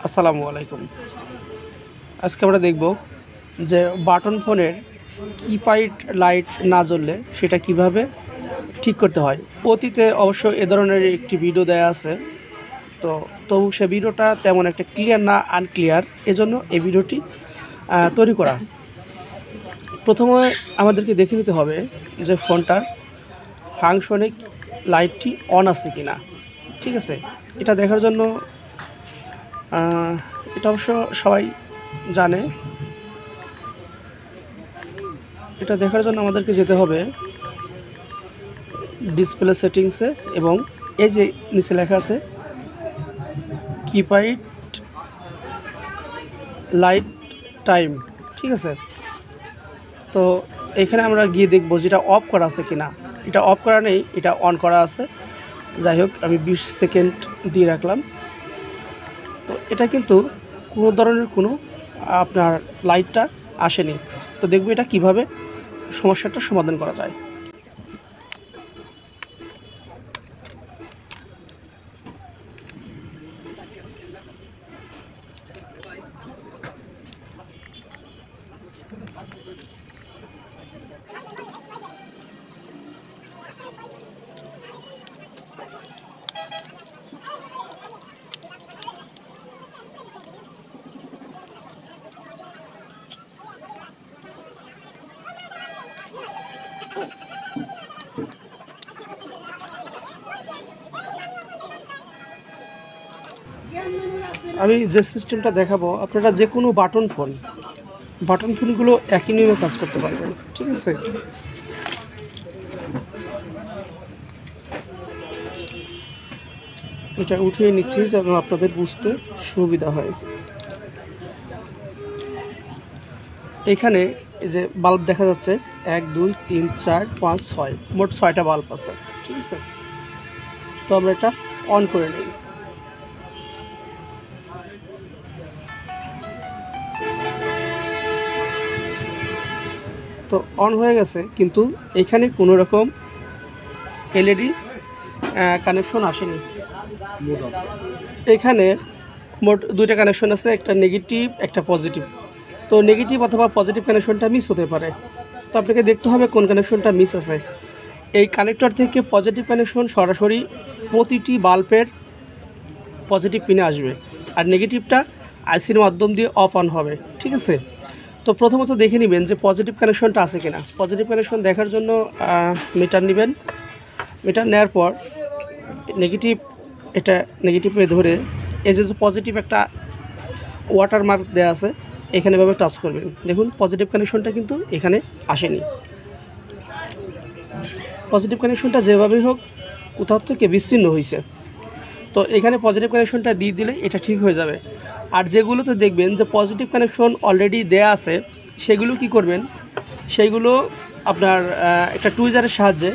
আসসালামু আলাইকুম। আজকে আমরা দেখব যে বাটন ফোনের কিপ্যাড লাইট না জ্বললে সেটা কিভাবে ঠিক করতে হয়। অতীতে অবশ্য এ ধরনের একটি ভিডিও দেয়া আছে, তবু সে ভিডিওটা তেমন একটা ক্লিয়ার না, আনক্লিয়ার, এজন্য এই ভিডিওটি তৈরি করা। প্রথমে আমাদেরকে দেখে নিতে হবে যে ফোনটার ফাংশনে লাইটটি অন আছে কি না। ঠিক আছে, এটা দেখার জন্য এটা অবশ্য সবাই জানে। এটা দেখার জন্য আমাদেরকে যেতে হবে ডিসপ্লে সেটিংসে, এবং এই যে নিচে লেখা আছে কিপ্যাড লাইট টাইম। ঠিক আছে, তো এখানে আমরা গিয়ে দেখবো যেটা অফ করা আছে কিনা। এটা অফ করা নেই, এটা অন করা আছে। যাই হোক, আমি 20 সেকেন্ড দিয়ে রাখলাম। তো এটা কিন্তু কোনো ধরনের কোনো আপনার লাইটটা আসেনি। তো দেখব এটা কিভাবে সমস্যাটা সমাধান করা যায়। আমি যে সিস্টেমটা দেখাবো, আপনারা যে কোনো বাটন ফোনগুলো একই নিয়মে কাজ করতে পারবেন। ঠিক আছে, এটা উঠিয়ে নিচ্ছি যেন আপনাদের বুঝতে সুবিধা হয়। এখানে এই যে বাল্ব দেখা যাচ্ছে 1 2 3 4 5 6, মোট 6টা বাল্ব আছে। ঠিক আছে, তো আমরা এটা অন করে নিই। তো অন হয়ে গেছে, কিন্তু এখানে কোনো রকম এলইডি কানেকশন আসেনি। এখানে মোট 2টা কানেকশন আছে, একটা নেগেটিভ একটা পজিটিভ। তো নেগেটিভ অথবা পজিটিভ কানেকশনটা মিস হতে পারে। তো আপনাকে দেখতে হবে কোন কানেকশনটা মিস আছে। এই কানেক্টর থেকে পজিটিভ কানেকশন সরাসরি প্রতিটি বাল্বের পজিটিভ পিনে আসবে, আর নেগেটিভটা আইসির মাধ্যম দিয়ে অফ অন হবে। ঠিক আছে, তো প্রথমত দেখে নেবেন যে পজিটিভ কানেকশনটা আছে কিনা। পজিটিভ কানেকশন দেখার জন্য মিটার নেবেন। মিটার নেওয়ার পর নেগেটিভে ধরে এই যে পজিটিভ একটা ওয়াটারমার্ক দেওয়া আছে, এখানে ভাবে টাচ করবেন। দেখুন পজিটিভ কানেকশনটা কিন্তু এখানে আসেনি। পজিটিভ কানেকশনটা যেভাবেই হোক কোথাও থেকে বিচ্ছিন্ন হয়েছে। তো এখানে পজিটিভ কানেকশনটা দিয়ে দিলে এটা ঠিক হয়ে যাবে। আর যেগুলোতে দেখবেন যে পজিটিভ কানেকশন অলরেডি দেয়া আছে, সেগুলো কি করবেন, সেইগুলো আপনার একটা টুইজারের সাহায্যে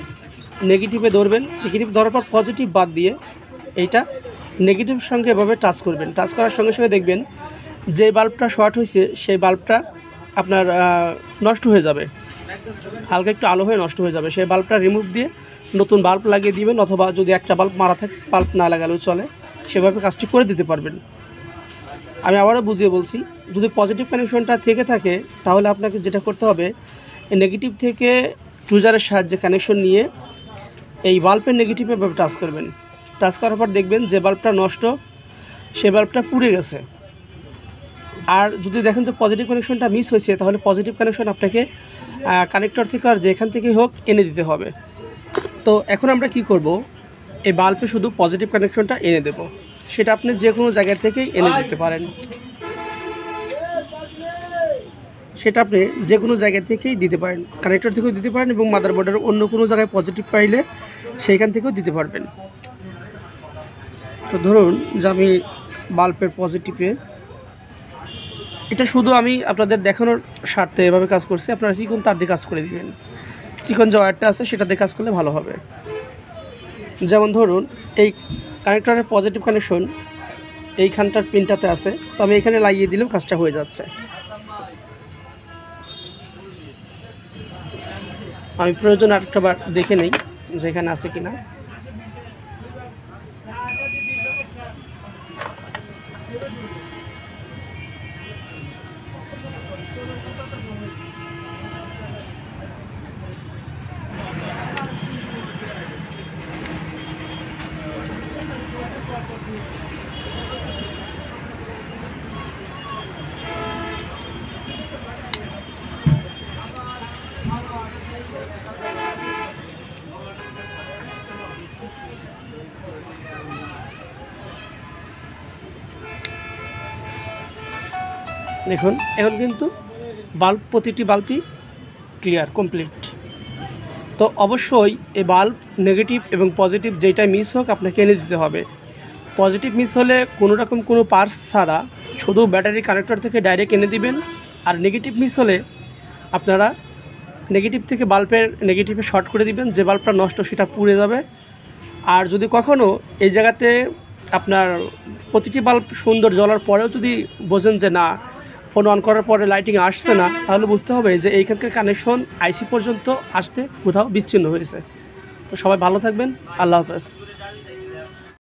নেগেটিভে ধরবেন। নেগেটিভ ধরার পর পজিটিভ বাদ দিয়ে এইটা নেগেটিভের সঙ্গে এভাবে টাচ করবেন। টাচ করার সঙ্গে সঙ্গে দেখবেন যে বাল্বটা শর্ট হয়েছে সেই বাল্বটা আপনার নষ্ট হয়ে যাবে, হালকা একটু আলো হয়ে নষ্ট হয়ে যাবে। সেই বাল্বটা রিমুভ দিয়ে নতুন বাল্ব লাগিয়ে দিবেন, অথবা যদি একটা বাল্ব মারা থাকে বাল্ব না লাগালেও চলে, সেভাবে কাজটি করে দিতে পারবেন। আমি আবারও বুঝিয়ে বলছি, যদি পজিটিভ কানেকশনটা থেকে থাকে তাহলে আপনাকে যেটা করতে হবে, নেগেটিভ থেকে টুইজারের সাহায্যে কানেকশন নিয়ে এই বাল্বের নেগেটিভে টাচ করবেন। টাচ করার পর দেখবেন যে বাল্বটা নষ্ট, সে বাল্বটা পুড়ে গেছে। আর যদি দেখেন যে পজিটিভ কানেকশনটা মিস হয়েছে, তাহলে পজিটিভ কানেকশন আপনাকে কানেক্টর থেকে আর যেখান থেকেই হোক এনে দিতে হবে। তো এখন আমরা কি করব, এই বাল্বে শুধু পজিটিভ কানেকশনটা এনে দেব। সেটা আপনি যে কোনো জায়গা থেকেই এনে দিতে পারেন, সেটা আপনি যে কোনো জায়গা থেকেই দিতে পারেন, কানেক্টর থেকেও দিতে পারেন, এবং মাদারবোর্ডের অন্য কোনো জায়গায় পজিটিভ পাইলে সেইখান থেকেও দিতে পারবেন। তো ধরুন যে আমি বাল্বের পজিটিভে, এটা শুধু আমি আপনাদের দেখানোর স্বার্থে এভাবে কাজ করছি। আপনারা চিকন তার দিয়ে কাজ করে দিবেন, চিকন যে ওয়্যারটা আছে সেটা দিয়ে কাজ করলে ভালো হবে। যেমন ধরুন এই কানেক্টরের পজিটিভ কানেকশন এইখানটার পিনটাতে আছে, তো আমি এখানে লাগিয়ে দিলেও কাজটা হয়ে যাচ্ছে। আমি প্রয়োজন আরেকটা বার দেখে নেই যেখানে আছে কিনা। দেখুন এখন কিন্তু বাল্ব প্রতিটি বাল্বই ক্লিয়ার কমপ্লিট। তো অবশ্যই এই বাল্ব নেগেটিভ এবং পজিটিভ যেটাই মিস হোক আপনাকে এনে দিতে হবে। পজিটিভ মিস হলে কোনো রকম কোনো পার্টস ছাড়া শুধু ব্যাটারি কানেক্টর থেকে ডাইরেক্ট এনে দিবেন। আর নেগেটিভ মিস হলে আপনারা নেগেটিভ থেকে বাল্বের নেগেটিভে শর্ট করে দিবেন, যে বাল্বটা নষ্ট সেটা পুড়ে যাবে। আর যদি কখনও এই জায়গাতে আপনার প্রতিটি বাল্ব সুন্দর জ্বলার পরেও যদি বোঝেন যে না ফোন অন করার পরে লাইটিং আসছে না, তাহলে বুঝতে হবে যে এইখানকার কানেকশন আইসি পর্যন্ত আসতে কোথাও বিচ্ছিন্ন হয়েছে। তো সবাই ভালো থাকবেন, আল্লাহ হাফেজ।